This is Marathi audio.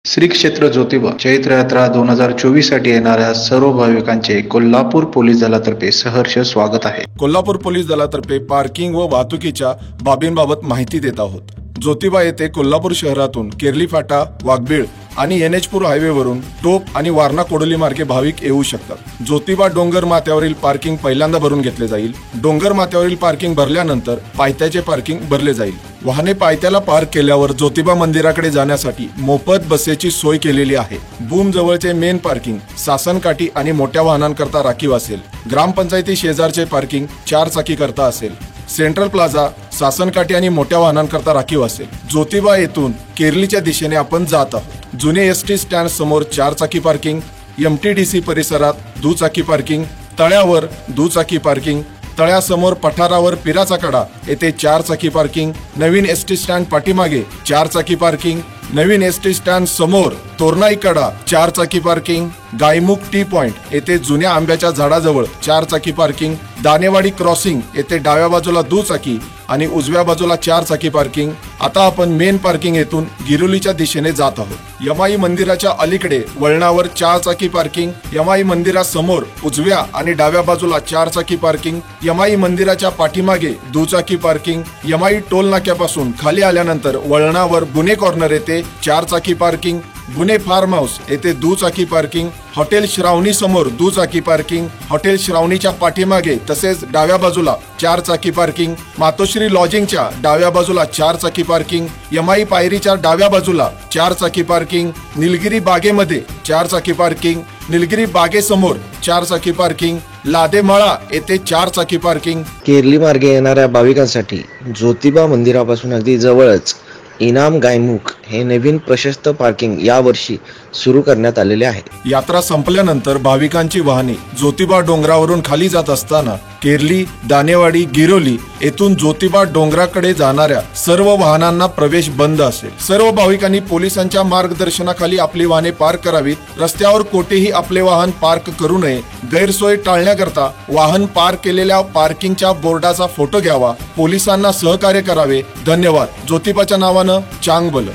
श्री क्षेत्र ज्योतिबा चैत्र यात्रा 2024 साठी येणाऱ्या सर्व भाविकांचे कोल्हापूर पोलीस दलातर्फे सहर्ष स्वागत आहे। कोल्हापूर पोलीस दलातर्फे पार्किंग व वाहतुकीच्या बाबींबाबत माहिती देत आहोत। ज्योतिबा येथे कोल्हापूर शहरातून केरली फाटा, वाघबीळ आणि एनएच-4 हायवेवरून टोप आणि वारणा कोडोली मार्गे भाविक येऊ शकतात। ज्योतिबा डोंगर माथ्यावरील पार्किंग पहिल्यांदा भरून घेतले जाईल। डोंगर माथ्यावरील पार्किंग भरल्यानंतर पायथ्याचे पार्किंग भरले जाईल। वाहने पायथ्याला पार्क केल्यावर ज्योतिबा मंदिराकडे जाण्यासाठी मोफत बसेची सोय केलेली आहे। बूम जवळचे मेन पार्किंग सासनकाठी आणि मोठ्या वाहनांकरता राखीव असेल। ग्रामपंचायती शेजारचे पार्किंग 4 चाकी करता असेल। सेंट्रल प्लाझा सासनकाठी आणि मोठ्या वाहनांकरता राखीव असेल। ज्योतिबा येथून केरलीच्या दिशेने आपण जात आहोत। जुने एसटी स्टँड समोर 4 चाकी पार्किंग, एमटीडीसी परिसरात दुचाकी पार्किंग, तळ्यावर दुचाकी पार्किंग, तळ्यासमोर पठारावर पिराचा कडा येथे 4 चाकी पार्किंग, नवीन एसटी स्टँड पाठीमागे 4 चाकी पार्किंग, नवीन एसटी स्टँड समोर तोरणाई कडा 4 चाकी पार्किंग, गायमुख टी पॉइंट येथे जुन्या आंब्याच्या झाडाजवळ 4 चाकी पार्किंग, दानेवाडी क्रॉसिंग येथे डाव्या बाजूला दुचाकी आणि उजव्या बाजूला 4 चाकी पार्किंग। आता आपण मेन पार्किंग येथून गिरोलीच्या दिशेने जात आहोत। यमाई मंदिराच्या अलीकडे वळणावर 4 चाकी पार्किंग, यमाई मंदिरासमोर उजव्या आणि डाव्या बाजूला 4 चाकी पार्किंग, यमाई मंदिराच्या पाठीमागे दुचाकी पार्किंग, यमाई टोल नाक्यापासून खाली आल्यानंतर वळणावर गुन्हे कॉर्नर येथे 4 चाकी पार्किंग, गुन्हे फार्म हाऊस येथे दुचाकी पार्किंग, हॉटेल श्रावणी समोर दुचाकी पार्किंग, हॉटेल श्रावणीच्या पाठीमागे तसेच डाव्या बाजूला 4 चाकी पार्किंग, मातोश्री लॉजिंगच्या डाव्या बाजूला 4 चाकी पार्किंग, यमाई पायरीच्या डाव्या बाजूला 4 चाकी पार्किंग, निलगिरी बागेमध्ये 4 चाकी पार्किंग, निलगिरी बागेसमोर 4 चाकी पार्किंग, लादेमळा येथे 4 चाकी पार्किंग। केरली मार्गे येणाऱ्या भाविकांसाठी ज्योतिबा मंदिरापासून अगदी जवळच इनाम गायमुख हे नवीन प्रशस्त पार्किंग यावर्षी सुरू करण्यात आलेले आहे। यात्रा संपल्यानंतर भाविकांची वाहने ज्योतिबा डोंगरावरून खाली जात असताना केरली, दानेवाडी, गिरोली येथून ज्योतिबा डोंगराकडे जाणाऱ्या सर्व वाहनांना प्रवेश बंद असेल। सर्व भाविकांनी पोलिसांच्या मार्गदर्शनाखाली आपली वाहने पार्क करावीत। रस्त्यावर कोठेही आपले वाहन पार्क करू नये। गैरसोय टाळण्याकरता वाहन पार्क केलेल्या पार्किंगच्या बोर्डाचा फोटो घ्यावा। पोलिसांना सहकार्य करावे। धन्यवाद। ज्योतिबाच्या नावानं चांगभलं।